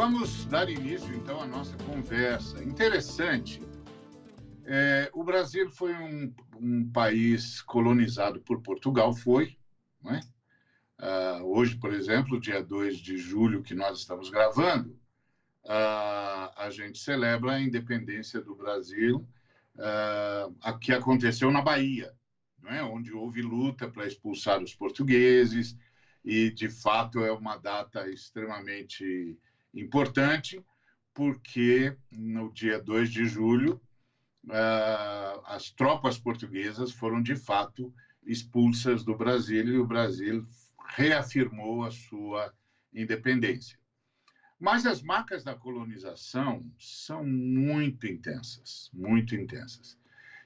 Vamos dar início, então, à nossa conversa. Interessante. O Brasil foi um país colonizado por Portugal, não é? Hoje, por exemplo, dia 2 de julho, que nós estamos gravando, a gente celebra a independência do Brasil, a que aconteceu na Bahia, não é? Onde houve luta para expulsar os portugueses, e, de fato, é uma data extremamente importante, porque no dia 2 de julho, as tropas portuguesas foram, de fato, expulsas do Brasil e o Brasil reafirmou a sua independência. Mas as marcas da colonização são muito intensas, muito intensas.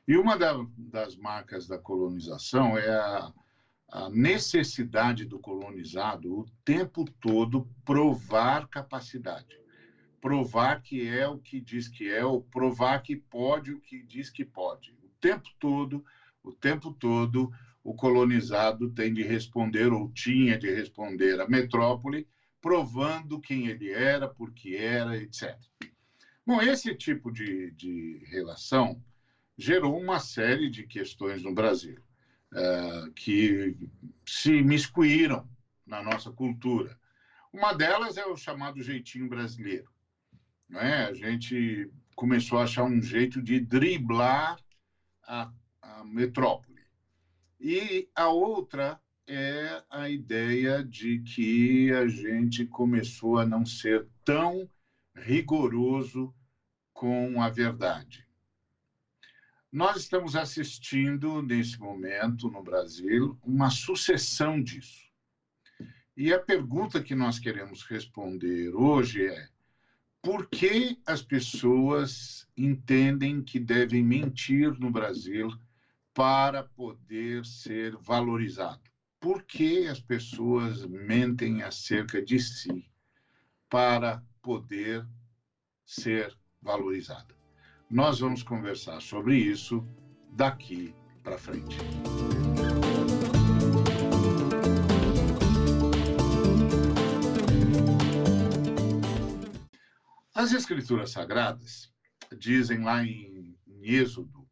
E uma das marcas da colonização é a necessidade do colonizado o tempo todo provar capacidade, provar que é o que diz que é, ou provar que pode o que diz que pode. O tempo todo, o colonizado tem de responder, ou tinha de responder, à metrópole, provando quem ele era, por que era, etc. Bom, esse tipo de relação gerou uma série de questões no Brasil, que se imiscuíram na nossa cultura. Uma delas é o chamado jeitinho brasileiro. Não é? A gente começou a achar um jeito de driblar a metrópole. E a outra é a ideia de que a gente começou a não ser tão rigoroso com a verdade. Nós estamos assistindo, nesse momento, no Brasil, uma sucessão disso. E a pergunta que nós queremos responder hoje é: por que as pessoas entendem que devem mentir no Brasil para poder ser valorizado? Por que as pessoas mentem acerca de si para poder ser valorizada? Nós vamos conversar sobre isso daqui para frente. As Escrituras Sagradas dizem lá em Êxodo,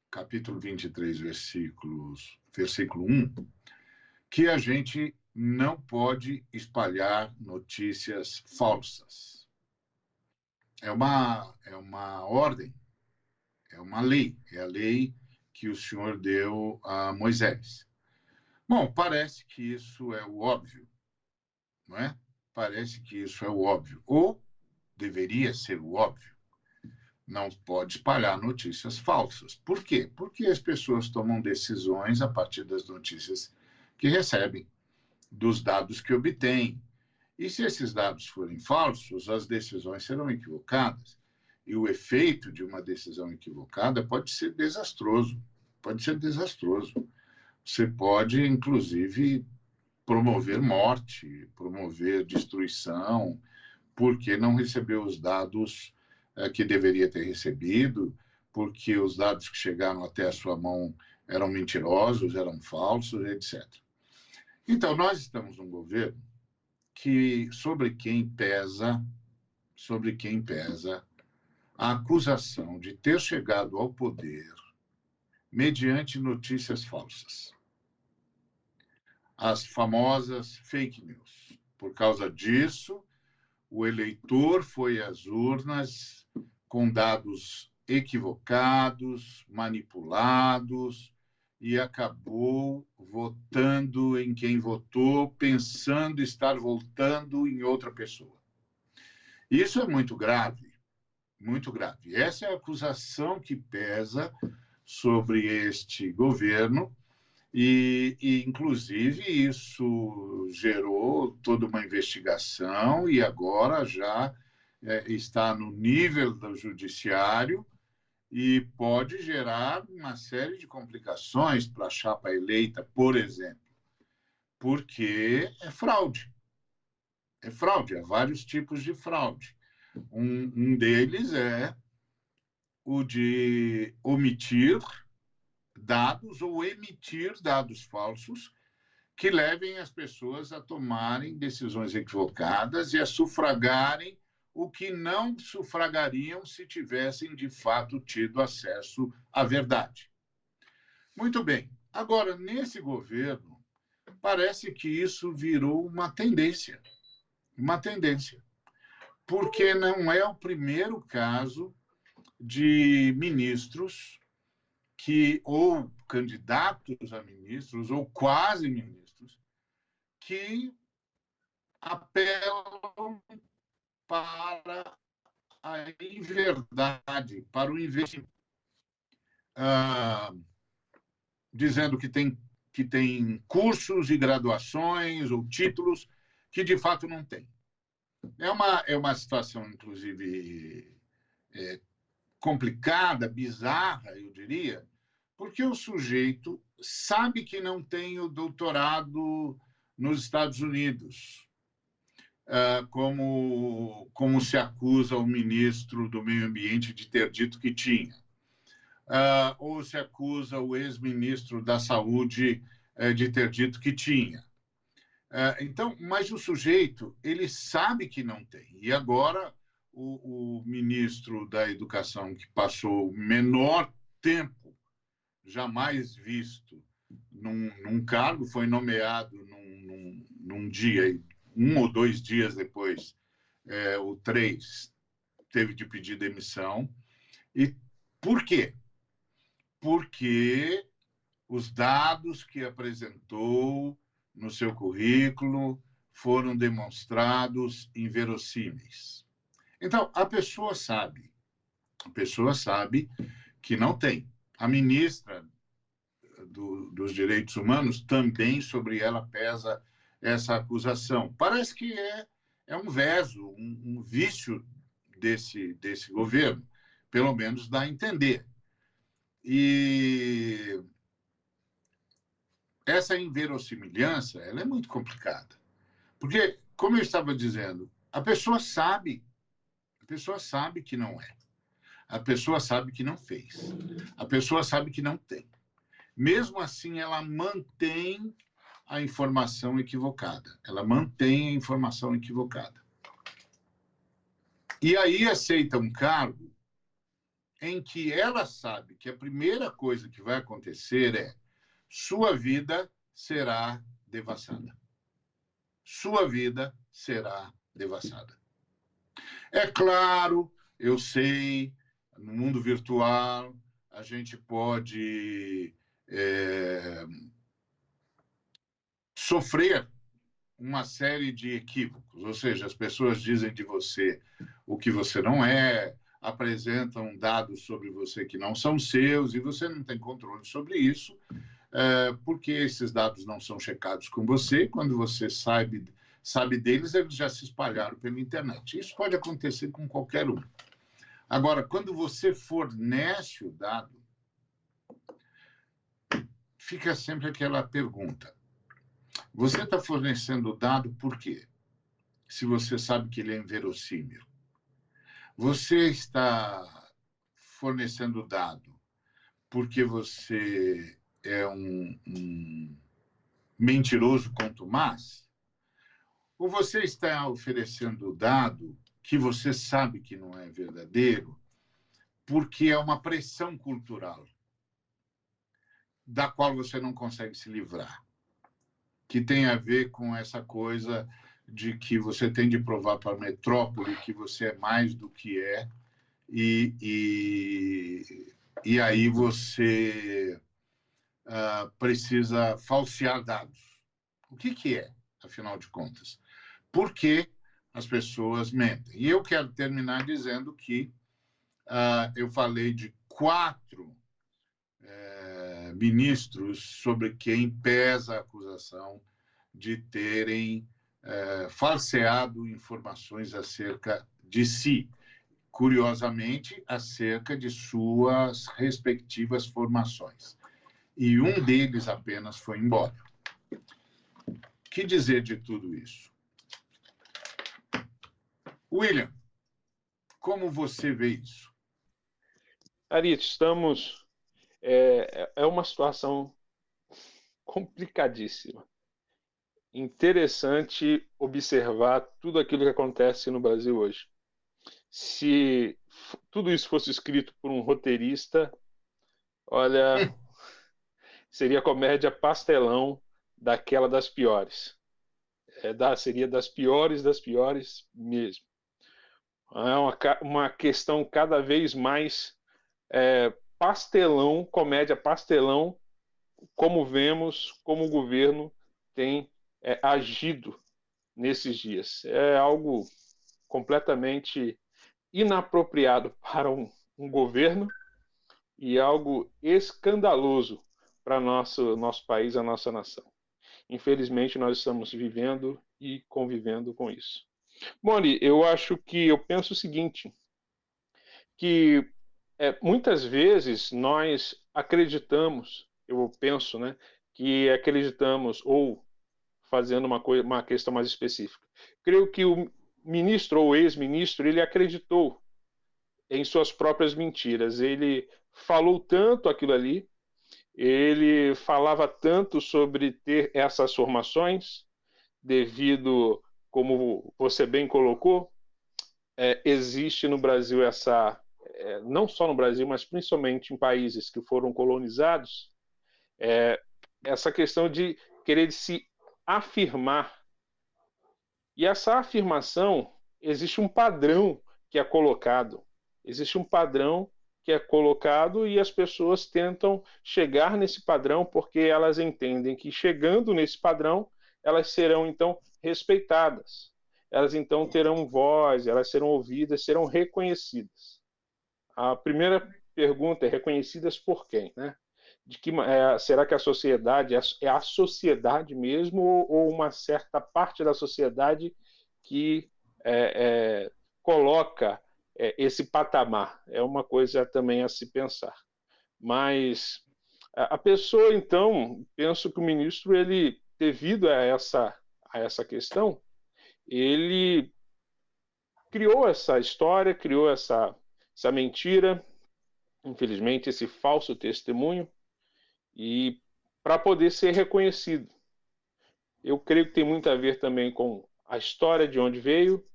capítulo 23, versículo 1, que a gente não pode espalhar notícias falsas. É uma ordem, é uma lei, é a lei que o Senhor deu a Moisés. Bom, parece que isso é o óbvio, não é? Parece que isso é o óbvio, ou deveria ser o óbvio. Não pode espalhar notícias falsas. Por quê? Porque as pessoas tomam decisões a partir das notícias que recebem, dos dados que obtêm. E se esses dados forem falsos, as decisões serão equivocadas. E o efeito de uma decisão equivocada pode ser desastroso. Pode ser desastroso. Você pode, inclusive, promover morte, promover destruição, porque não recebeu os dados que deveria ter recebido, porque os dados que chegaram até a sua mão eram mentirosos, eram falsos, etc. Então, nós estamos num governo sobre quem pesa a acusação de ter chegado ao poder mediante notícias falsas. As famosas fake news. Por causa disso, o eleitor foi às urnas com dados equivocados, manipulados, e acabou votando em quem votou, pensando estar votando em outra pessoa. Isso é muito grave, muito grave. Essa é a acusação que pesa sobre este governo, e inclusive, isso gerou toda uma investigação e agora já está no nível do judiciário e pode gerar uma série de complicações para a chapa eleita, por exemplo, porque é fraude. É fraude, há vários tipos de fraude. Um deles é o de omitir dados ou emitir dados falsos que levem as pessoas a tomarem decisões equivocadas e a sufragarem o que não sufragariam se tivessem, de fato, tido acesso à verdade. Muito bem. Agora, nesse governo, parece que isso virou uma tendência. Uma tendência. Porque não é o primeiro caso de ministros que, ou candidatos a ministros, ou quase ministros, que apelam para a inverdade, para o investimento, dizendo que tem cursos e graduações ou títulos que de fato não tem. É uma situação, inclusive, complicada, bizarra, eu diria, porque o sujeito sabe que não tem o doutorado nos Estados Unidos, como se acusa o ministro do Meio Ambiente de ter dito que tinha, ou se acusa o ex-ministro da Saúde de ter dito que tinha. Então, mas o sujeito, ele sabe que não tem. E agora, o ministro da Educação, que passou o menor tempo jamais visto num cargo, foi nomeado num dia, 1 ou 2 dias depois, ou 3, teve de pedir demissão. E por quê? Porque os dados que apresentou no seu currículo foram demonstrados inverossímeis. Então, a pessoa sabe que não tem. A ministra dos Direitos Humanos também sobre ela pesa essa acusação. Parece que é um verso, um vício desse governo, pelo menos dá a entender. E essa inverossimilhança, ela é muito complicada. Porque, como eu estava dizendo, a pessoa sabe que não é. A pessoa sabe que não fez. A pessoa sabe que não tem. Mesmo assim, ela mantém a informação equivocada. Ela mantém a informação equivocada. E aí aceita um cargo em que ela sabe que a primeira coisa que vai acontecer é sua vida será devassada. Sua vida será devassada. É claro, eu sei, no mundo virtual, a gente pode sofrer uma série de equívocos, ou seja, as pessoas dizem de você o que você não é, apresentam dados sobre você que não são seus, e você não tem controle sobre isso, porque esses dados não são checados com você. Quando você sabe deles, eles já se espalharam pela internet. Isso pode acontecer com qualquer um. Agora, quando você fornece o dado, fica sempre aquela pergunta: você está fornecendo o dado por quê? Se você sabe que ele é inverossímil. Você está fornecendo o dado porque você é um mentiroso contumaz? Ou você está oferecendo o dado que você sabe que não é verdadeiro porque é uma pressão cultural da qual você não consegue se livrar, que tem a ver com essa coisa de que você tem de provar para a metrópole que você é mais do que é, e aí você precisa falsear dados. O que é, afinal de contas? Por que as pessoas mentem? E eu quero terminar dizendo que eu falei de 4 ministros sobre quem pesa a acusação de terem falseado informações acerca de si, curiosamente, acerca de suas respectivas formações. E um deles apenas foi embora. O que dizer de tudo isso? William, como você vê isso? Ari, estamos... É uma situação complicadíssima. Interessante observar tudo aquilo que acontece no Brasil hoje. Se tudo isso fosse escrito por um roteirista, olha, seria comédia pastelão daquela das piores. Seria das piores mesmo. É uma questão cada vez mais pastelão, comédia pastelão, como vemos como o governo tem agido nesses dias. É algo completamente inapropriado para um governo e algo escandaloso para nosso país, a nossa nação. Infelizmente, nós estamos vivendo e convivendo com isso. Moni, eu penso o seguinte, que muitas vezes nós acreditamos, eu penso, né, que acreditamos, ou fazendo uma questão mais específica, creio que o ministro ou ex-ministro, ele acreditou em suas próprias mentiras. Ele falou tanto aquilo ali, ele falava tanto sobre ter essas formações, devido, como você bem colocou, existe no Brasil não só no Brasil, mas principalmente em países que foram colonizados, essa questão de querer se afirmar. E essa afirmação, existe um padrão que é colocado. Existe um padrão que é colocado e as pessoas tentam chegar nesse padrão porque elas entendem que chegando nesse padrão, elas serão então respeitadas. Elas então terão voz, elas serão ouvidas, serão reconhecidas. A primeira pergunta é: reconhecidas por quem, né? Será que a sociedade é a sociedade mesmo ou uma certa parte da sociedade que coloca esse patamar? É uma coisa também a se pensar. Mas a pessoa, então, penso que o ministro, ele, devido a essa questão, ele criou essa história, criou essa mentira, infelizmente, esse falso testemunho, e para poder ser reconhecido. Eu creio que tem muito a ver também com a história de onde veio,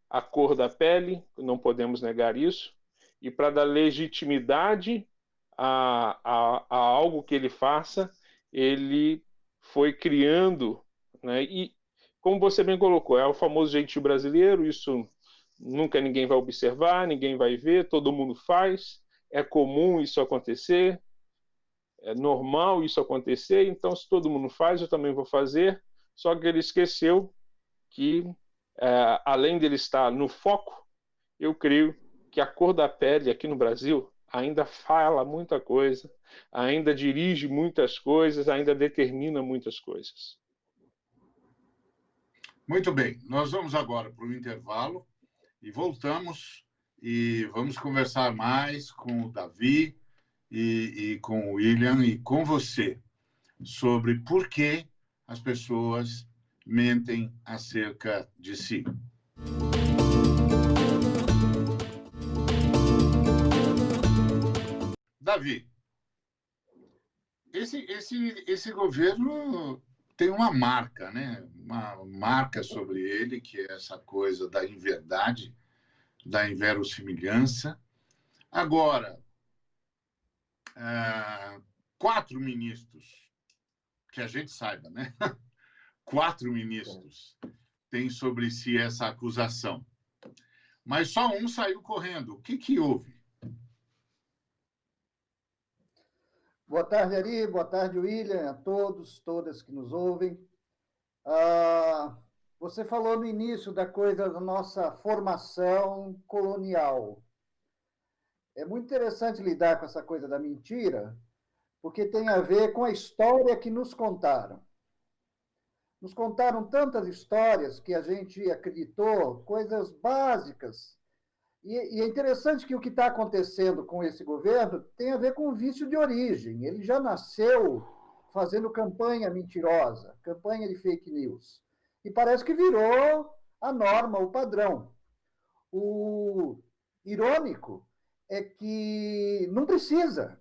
a cor da pele, não podemos negar isso, e para dar legitimidade a algo que ele faça, ele foi criando, né? E como você bem colocou, é o famoso jeitinho brasileiro, isso nunca ninguém vai observar, ninguém vai ver, todo mundo faz, é comum isso acontecer, é normal isso acontecer, então se todo mundo faz, eu também vou fazer. Só que ele esqueceu que, além dele estar no foco, eu creio que a cor da pele aqui no Brasil ainda fala muita coisa, ainda dirige muitas coisas, ainda determina muitas coisas. Muito bem, nós vamos agora para o intervalo e voltamos e vamos conversar mais com o Davi e com o William e com você sobre por que as pessoas mentem acerca de si. Davi, esse governo tem uma marca, né? Uma marca sobre ele, que é essa coisa da inverdade, da inverossimilhança. Agora, 4 ministros, que a gente saiba, né? 4 ministros têm sobre si essa acusação. Mas só um saiu correndo. O que houve? Boa tarde, Ari. Boa tarde, William, a todos, todas que nos ouvem. Você falou no início da coisa da nossa formação colonial. É muito interessante lidar com essa coisa da mentira, porque tem a ver com a história que nos contaram. Nos contaram tantas histórias que a gente acreditou, coisas básicas. E é interessante que o que está acontecendo com esse governo tem a ver com o vício de origem. Ele já nasceu fazendo campanha mentirosa, campanha de fake news. E parece que virou a norma, o padrão. O irônico é que não precisa.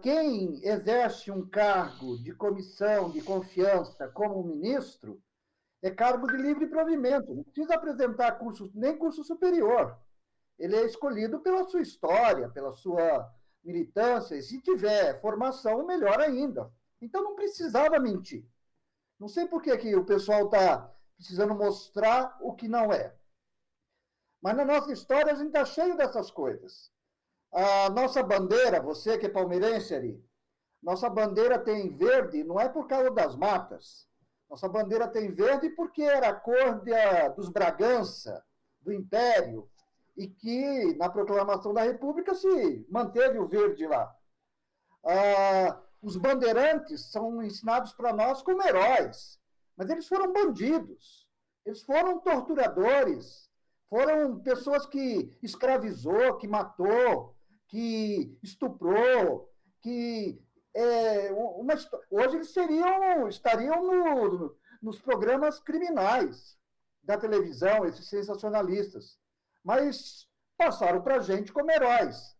Quem exerce um cargo de comissão de confiança como ministro, é cargo de livre provimento, não precisa apresentar curso, nem curso superior. Ele é escolhido pela sua história, pela sua militância, e se tiver formação, melhor ainda. Então não precisava mentir. Não sei por que o pessoal está precisando mostrar o que não é. Mas na nossa história a gente está cheio dessas coisas. A nossa bandeira, você que é palmeirense ali, nossa bandeira tem verde, não é por causa das matas. Nossa bandeira tem verde porque era a cor dos Bragança, do Império, e que na proclamação da República se manteve o verde lá. Os bandeirantes são ensinados para nós como heróis, mas eles foram bandidos, eles foram torturadores, foram pessoas que escravizou, que matou, que estuprou, que hoje eles estariam nos programas criminais da televisão, esses sensacionalistas, mas passaram para a gente como heróis.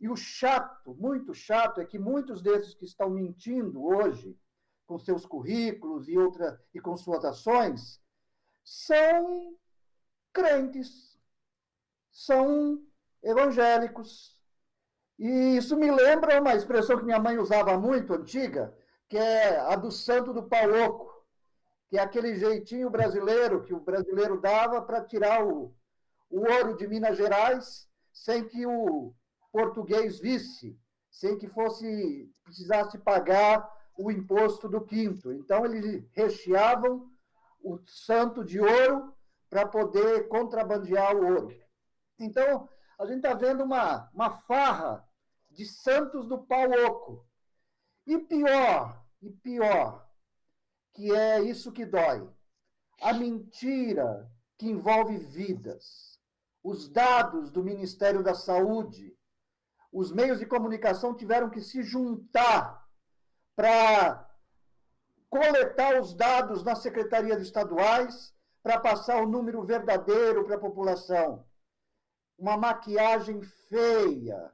E o chato, muito chato, é que muitos desses que estão mentindo hoje, com seus currículos e com suas ações, são crentes, são evangélicos. E isso me lembra uma expressão que minha mãe usava muito, antiga, que é a do santo do pau oco, que é aquele jeitinho brasileiro que o brasileiro dava para tirar o ouro de Minas Gerais sem que o português visse, sem que precisasse pagar o imposto do quinto. Então, eles recheavam o santo de ouro para poder contrabandear o ouro. Então, a gente está vendo uma farra de santos do pau oco. E pior, que é isso que dói, a mentira que envolve vidas, os dados do Ministério da Saúde, os meios de comunicação tiveram que se juntar para coletar os dados nas secretarias estaduais para passar o número verdadeiro para a população. Uma maquiagem feia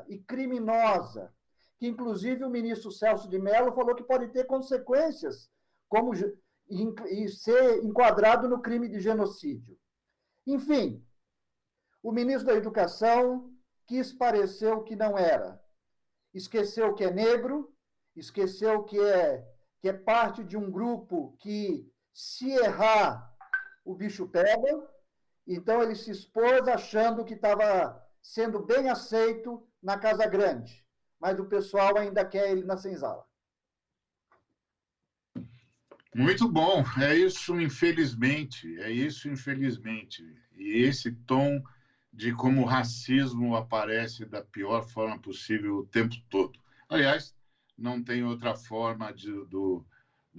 e criminosa, que inclusive o ministro Celso de Mello falou que pode ter consequências, como e ser enquadrado no crime de genocídio. Enfim, o ministro da Educação quis parecer o que não era. Esqueceu que é negro, esqueceu que é parte de um grupo que, se errar, o bicho pega. Então, ele se expôs achando que estava sendo bem aceito na Casa Grande, mas o pessoal ainda quer ele na senzala. Muito bom, é isso, infelizmente. E esse tom de como o racismo aparece da pior forma possível o tempo todo. Aliás, não tem outra forma do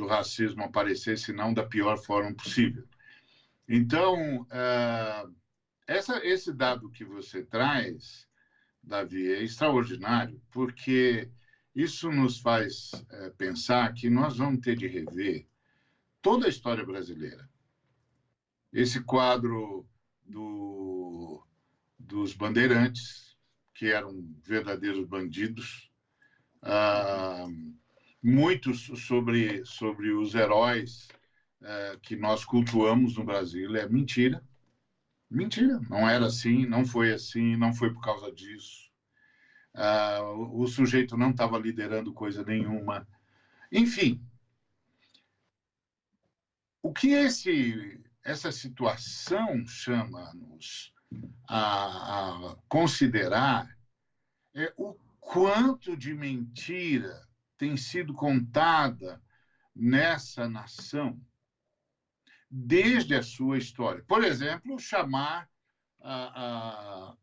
racismo aparecer senão da pior forma possível. Então, esse dado que você traz, Davi, é extraordinário, porque isso nos faz pensar que nós vamos ter de rever toda a história brasileira. Esse quadro dos bandeirantes, que eram verdadeiros bandidos, muitos sobre os heróis que nós cultuamos no Brasil, é mentira. Mentira, não era assim, não foi assim, não foi por causa disso. O sujeito não estava liderando coisa nenhuma. Enfim, o que essa situação chama-nos a considerar é o quanto de mentira tem sido contada nessa nação desde a sua história. Por exemplo, chamar a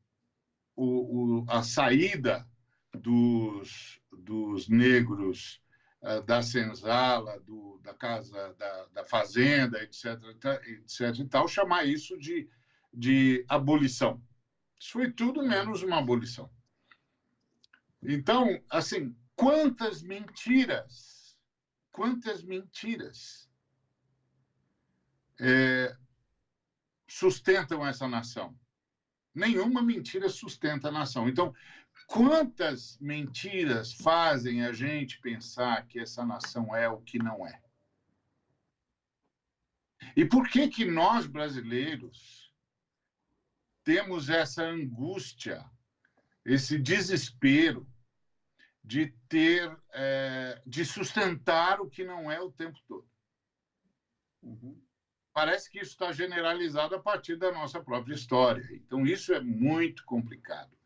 saída dos negros da senzala, da casa, da fazenda, etc. e tal, chamar isso de abolição. Isso foi tudo menos uma abolição. Então, assim, quantas mentiras sustentam essa nação? Nenhuma mentira sustenta a nação. Então, quantas mentiras fazem a gente pensar que essa nação é o que não é? E por que que nós, brasileiros, temos essa angústia, esse desespero de de sustentar o que não é o tempo todo? Uhum. Parece que isso está generalizado a partir da nossa própria história. Então, isso é muito complicado.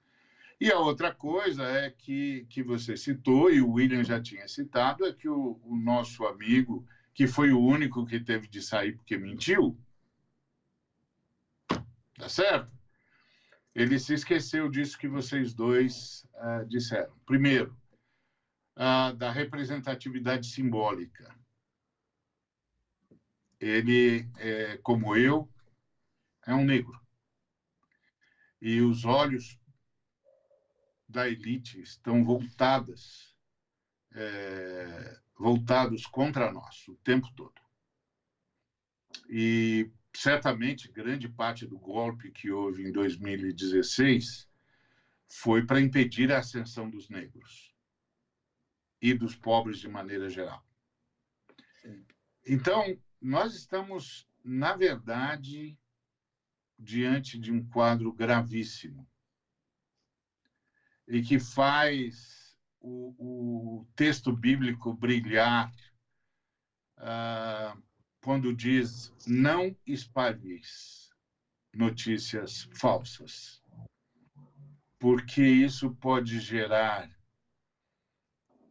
E a outra coisa é que você citou, e o William já tinha citado, é que o nosso amigo, que foi o único que teve de sair porque mentiu, tá certo? Ele se esqueceu disso que vocês dois disseram. Primeiro, da representatividade simbólica. Ele, como eu, é um negro. E os olhos da elite estão voltados contra nós o tempo todo. E certamente grande parte do golpe que houve em 2016 foi para impedir a ascensão dos negros e dos pobres de maneira geral. Sim. Então, nós estamos, na verdade, diante de um quadro gravíssimo e que faz o texto bíblico brilhar quando diz: não espalheis notícias falsas, porque isso pode gerar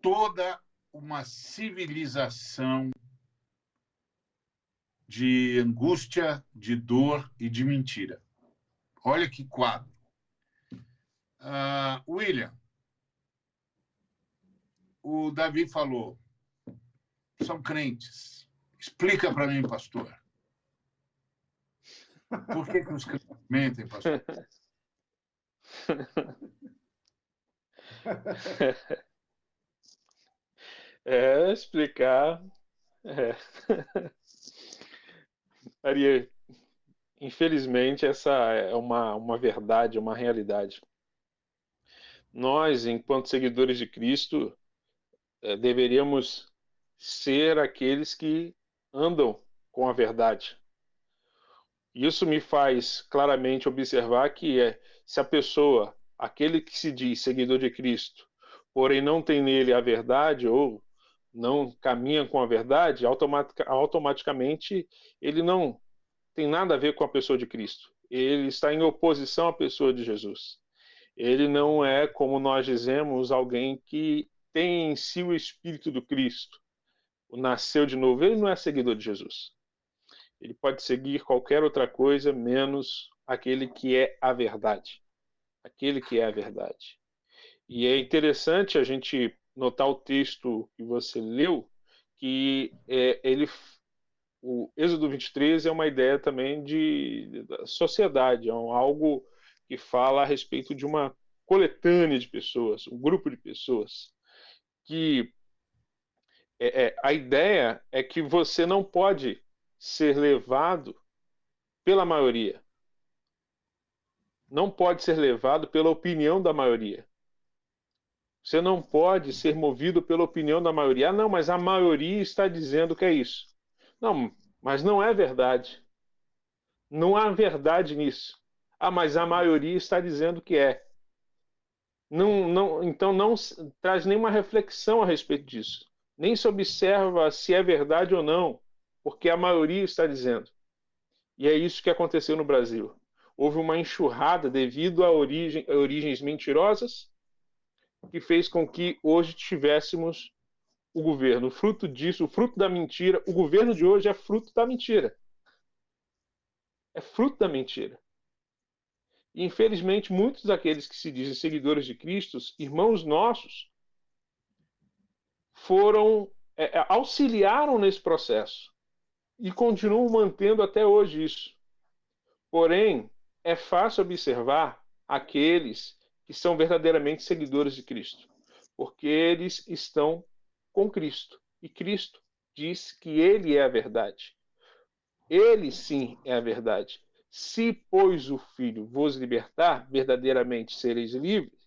toda uma civilização de angústia, de dor e de mentira. Olha que quadro. William, o Davi falou, são crentes. Explica para mim, pastor. Por que os crentes mentem, pastor? Explicar. Maria, infelizmente, essa é uma verdade, uma realidade. Nós, enquanto seguidores de Cristo, deveríamos ser aqueles que andam com a verdade. Isso me faz claramente observar que se a pessoa, aquele que se diz seguidor de Cristo, porém não tem nele a verdade ou não caminha com a verdade, automaticamente ele não tem nada a ver com a pessoa de Cristo. Ele está em oposição à pessoa de Jesus. Ele não é, como nós dizemos, alguém que tem em si o Espírito do Cristo, nasceu de novo. Ele não é seguidor de Jesus. Ele pode seguir qualquer outra coisa menos aquele que é a verdade. Aquele que é a verdade. E é interessante a gente notar o texto que você leu, que o Êxodo 23 é uma ideia também da sociedade, é algo que fala a respeito de uma coletânea de pessoas, um grupo de pessoas, que a ideia é que você não pode ser levado pela maioria. Não pode ser levado pela opinião da maioria. Você não pode ser movido pela opinião da maioria. Não, mas a maioria está dizendo que é isso. Não, mas não é verdade. Não há verdade nisso. Mas a maioria está dizendo que é. Então não traz nenhuma reflexão a respeito disso. Nem se observa se é verdade ou não, porque a maioria está dizendo. E é isso que aconteceu no Brasil. Houve uma enxurrada devido a origens mentirosas, que fez com que hoje tivéssemos o governo. O fruto disso, o fruto da mentira, o governo de hoje é fruto da mentira. É fruto da mentira. E, infelizmente, muitos daqueles que se dizem seguidores de Cristo, irmãos nossos, auxiliaram nesse processo e continuam mantendo até hoje isso. Porém, é fácil observar aqueles que são verdadeiramente seguidores de Cristo, porque eles estão com Cristo. E Cristo diz que Ele é a verdade. Ele sim é a verdade. Se, pois, o Filho vos libertar, verdadeiramente sereis livres,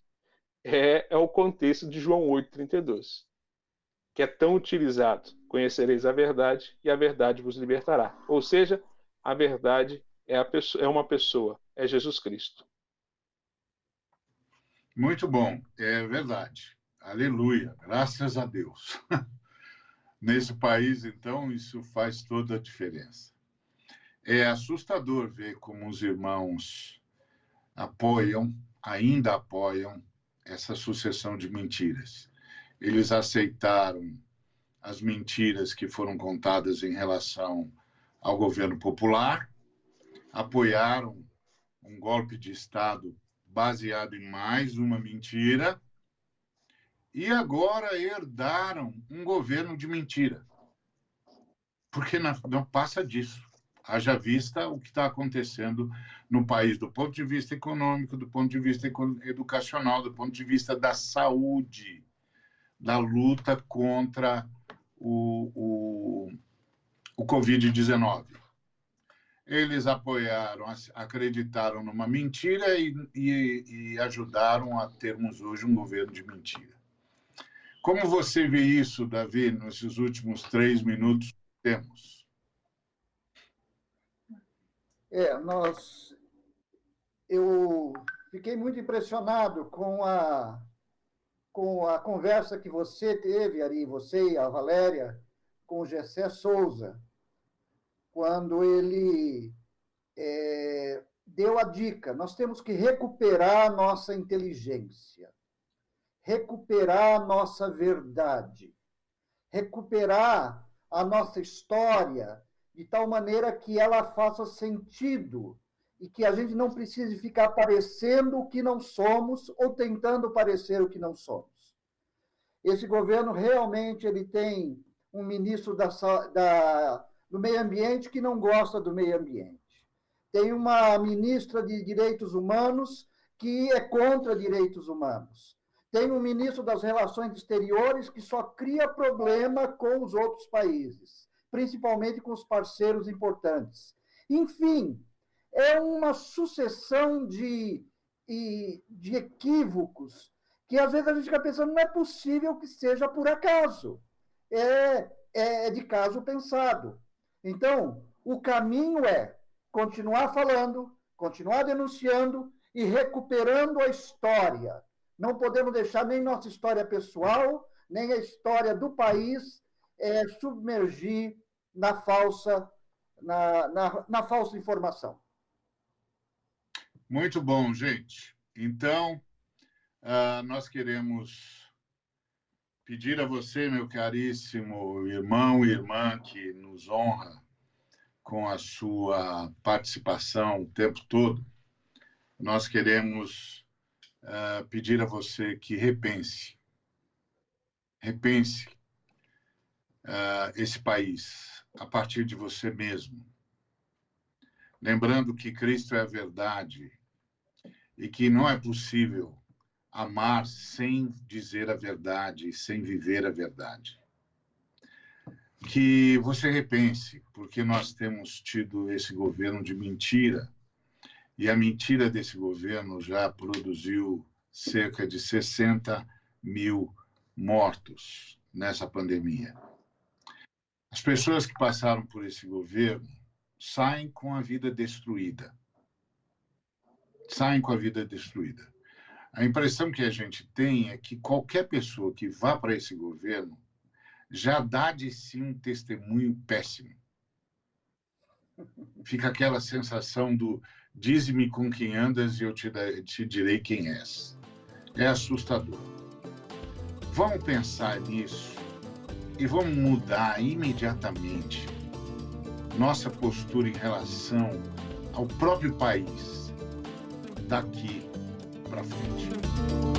é o contexto de João 8,32. que é tão utilizado. Conhecereis a verdade e a verdade vos libertará. Ou seja, a verdade é uma pessoa, é Jesus Cristo. Muito bom, é verdade. Aleluia, graças a Deus. Nesse país, então, isso faz toda a diferença. É assustador ver como os irmãos ainda apoiam essa sucessão de mentiras. Eles aceitaram as mentiras que foram contadas em relação ao governo popular, apoiaram um golpe de Estado baseado em mais uma mentira e agora herdaram um governo de mentira. Porque não passa disso. Haja vista o que está acontecendo no país, do ponto de vista econômico, do ponto de vista educacional, do ponto de vista da saúde, da luta contra o Covid-19. Eles apoiaram, acreditaram numa mentira e ajudaram a termos hoje um governo de mentira. Como você vê isso, Davi, nesses últimos 3 minutos que temos? Eu fiquei muito impressionado com a conversa que você teve, Ari, você e a Valéria, com o Gessé Souza, quando ele deu a dica: nós temos que recuperar a nossa inteligência, recuperar a nossa verdade, recuperar a nossa história de tal maneira que ela faça sentido e que a gente não precise ficar parecendo o que não somos ou tentando parecer o que não somos. Esse governo realmente ele tem um ministro do meio ambiente que não gosta do meio ambiente. Tem uma ministra de direitos humanos que é contra direitos humanos. Tem um ministro das relações exteriores que só cria problema com os outros países, principalmente com os parceiros importantes. Enfim, é uma sucessão de equívocos que às vezes a gente fica pensando, não é possível que seja por acaso. É de caso pensado. Então, o caminho é continuar falando, continuar denunciando e recuperando a história. Não podemos deixar nem nossa história pessoal, nem a história do país submergir na falsa informação. Muito bom, gente. Então, nós queremos pedir a você, meu caríssimo irmão e irmã, que nos honra com a sua participação o tempo todo, nós queremos pedir a você que repense esse país a partir de você mesmo. Lembrando que Cristo é a verdade e que não é possível amar sem dizer a verdade e sem viver a verdade. Que você repense, porque nós temos tido esse governo de mentira, e a mentira desse governo já produziu cerca de 60 mil mortos nessa pandemia. As pessoas que passaram por esse governo saem com a vida destruída. Saem com a vida destruída. A impressão que a gente tem é que qualquer pessoa que vá para esse governo já dá de si um testemunho péssimo. Fica aquela sensação do dize-me com quem andas e eu te direi quem és. É assustador. Vamos pensar nisso e vamos mudar imediatamente nossa postura em relação ao próprio país daqui para frente.